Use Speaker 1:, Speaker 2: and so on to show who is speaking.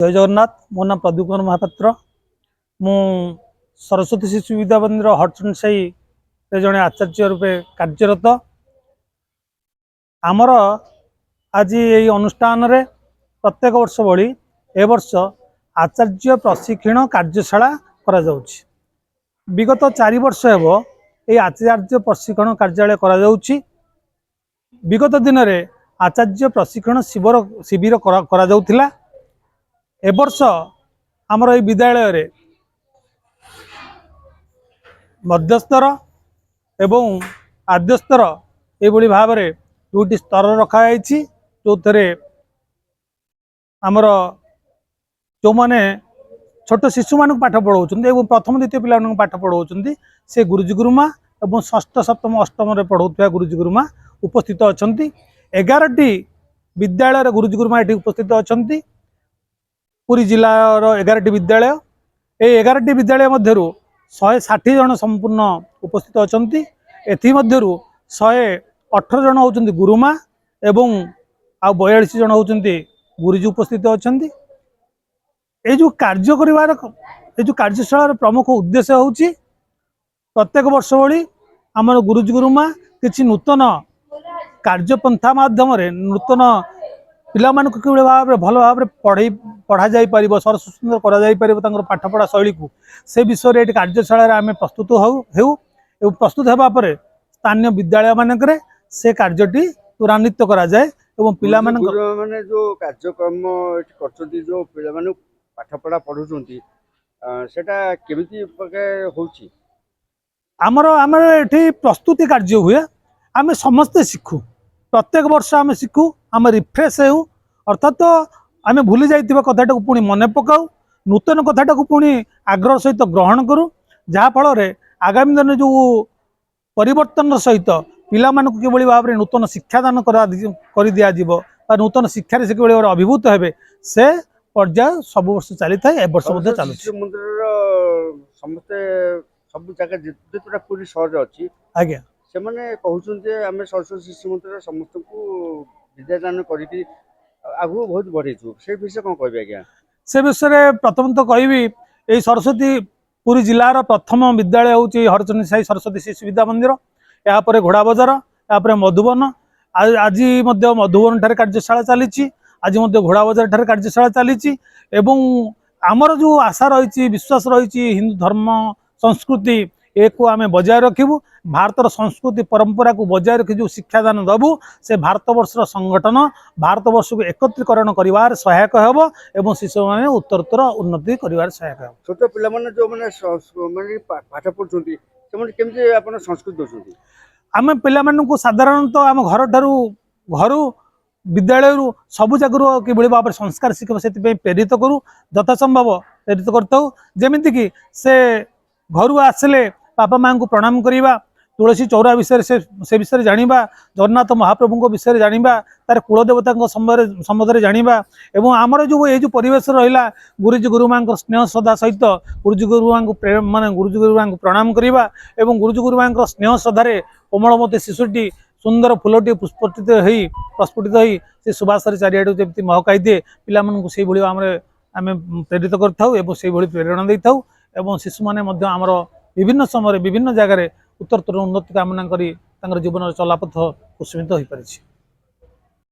Speaker 1: जय जगन्नाथ। मो नाम प्रदीप कुमार महापात्र। मु सरस्वती शिशु विद्या मंदिर हरचंद साई जड़े आचार्य रूपे कार्यरत। आमर आज यही अनुष्ठान रे प्रत्येक वर्ष भली ए वर्ष आचार्य प्रशिक्षण कार्यशाला करा जाउछि। विगत 4 वर्ष हेबो ये आचार्य प्रशिक्षण कार्यालय करा जाउछि। विगत दिन में आचार्य प्रशिक्षण शिविर करा जाउथिला। ए वर्ष आमर ये विद्यालय रे मध्यस्तर एवं आद्यस्तर ये भाव में 2टी स्तर रखाई जो थे आमर जो मैंने छोट शिशु मान पाठ पढ़ाऊँ प्रथम द्वितीय पिला पाठ पढ़ाऊँ से गुरुजी गुरुमा और षष्ठ सप्तम अष्टम पढ़ाऊा गुरुजी गुरुमा उपस्थित अच्छा। 11टी विद्यालय गुरुजी गुरुमा ये उपस्थित अच्छा। पुरी जिलार 11टी विद्यालय ये 11टी विद्यालय मध्य 160 जन संपूर्ण उपस्थित अच्छा। एमध्य 118 जन होती गुरुमा एवं 42 जन होती गुरुजी उपस्थित अच्छा। ये जो कार्य करिवार ये जो कार्यशाला प्रमुख उद्देश्य होची प्रत्येक वर्ष भली आम गुरुजी गुरुमा किसी नूतन कार्यपंथा माध्यम नूतन पिला मानक किभଳି भाव भल भाव पढ़ा जाई परिबो सरस सुंदर करा जाई परिबो तांकर पाठपढ़ा शैली को से विषय रे कार्यशाला आम प्रस्तुत हेउ प्रस्तुत हेबा परे स्थानीय विद्यालय मानकरे से कार्यटी त्वरान्वित करा जाए एवं पिला मानक
Speaker 2: माने जो कार्यक्रम करछोंती जो पिला मानक पाठपढ़ा पढुछोंती सेटा केमिति पके होउची
Speaker 1: आमर आमर एठी प्रस्तुति कार्य हुए आम समस्ते शिखु प्रत्येक वर्ष आम शिखु आम रिफ्रेश हो अर्थात तो आम भूली जाइथिबा कथाटा को पुणी मन पकाऊ नूतन कथाटा को पुणी आग्रह सहित ग्रहण करूँ जहाँ फल आगामी दिन जो परिवर्तन सहित पिला मानक किभଳି भाव में नूतन शिक्षादान कर दिया जिवो नूतन शिक्षा से किभଳି अभिभूत हेबे से पर्याय सब वर्ष चली था ए वर्ष मध्य चलुछि।
Speaker 2: मंदिर समस्ते सब जगह जेतुरा पूरी सहज अछि
Speaker 1: आज्ञा
Speaker 2: से माने कहउछन जे हमें सरस्वती शिशु मंदिर समस्त को विद्यादान करिकि आगु बहुत बढ़ेछु से विषय कोन कहबे आज्ञा
Speaker 1: से विषय प्रथम तो कहबी ए सरस्वती पुरी जिलार प्रथम विद्यालय होची हरचंद साई सरस्वती शिशु विद्या मंदिर या परे घोड़ा बजार या परे मधुबन आज मधुबन ठारे कार्यशाला चली आज घोड़ा बजार ठारे कार्यशाला चली आमर जो आशा रही विश्वास रही हिंदू धर्म संस्कृति एक आम बजाय रखू भारतर संस्कृति परंपरा को बजाय रखी जो शिक्षादान दबू से भारतवर्षर संगठन भारतवर्ष को एकत्रीकरण कर सहायक होब एवं शिशु मैंने उत्तरोत्तर उन्नति कर सहायक हो।
Speaker 2: छोट पिला माने जो माने पाठ पढ़ुछोंती से केमजे आपण संस्कृत दोछोंती
Speaker 1: आम पिला मानकु साधारणतः आम घर विद्यालय सबु जगह किभଳି भाव में संस्कार शिक्षा से प्रेरित करूँ यथासंभव प्रेरित करताऊ जेमिति कि से घर आसिले बापा माँ को प्रणाम करवा तुलसी चौरा विषय से विषय जानिबा जगन्नाथ महाप्रभु विषय जानिबा तार कुलदेवता सम्बन्ध जानिबा एवं आमर जो ये जो परिवेश रहा गुरुजी गुरुमा स्नेह श्रद्धा सहित गुरुजी गुरुमा को माने गुरुजी गुरुमा को प्रणाम करवा एवं गुरुजी गुरुमा स्नेह श्रद्धार कोमलमती शिशुटी सुंदर फुलटी प्रस्फुटित हो से सुबास चारिआडू जमी महकाई दिए पिला से भाव में आम प्रेरित कर प्रेरणा दे था एवं शिशु मैंने आमर विभिन्न समय विभिन्न जगार उत्तरोत्तर उन्नति कामना कर जीवन चलापथ कुसुमित हो पारिछि।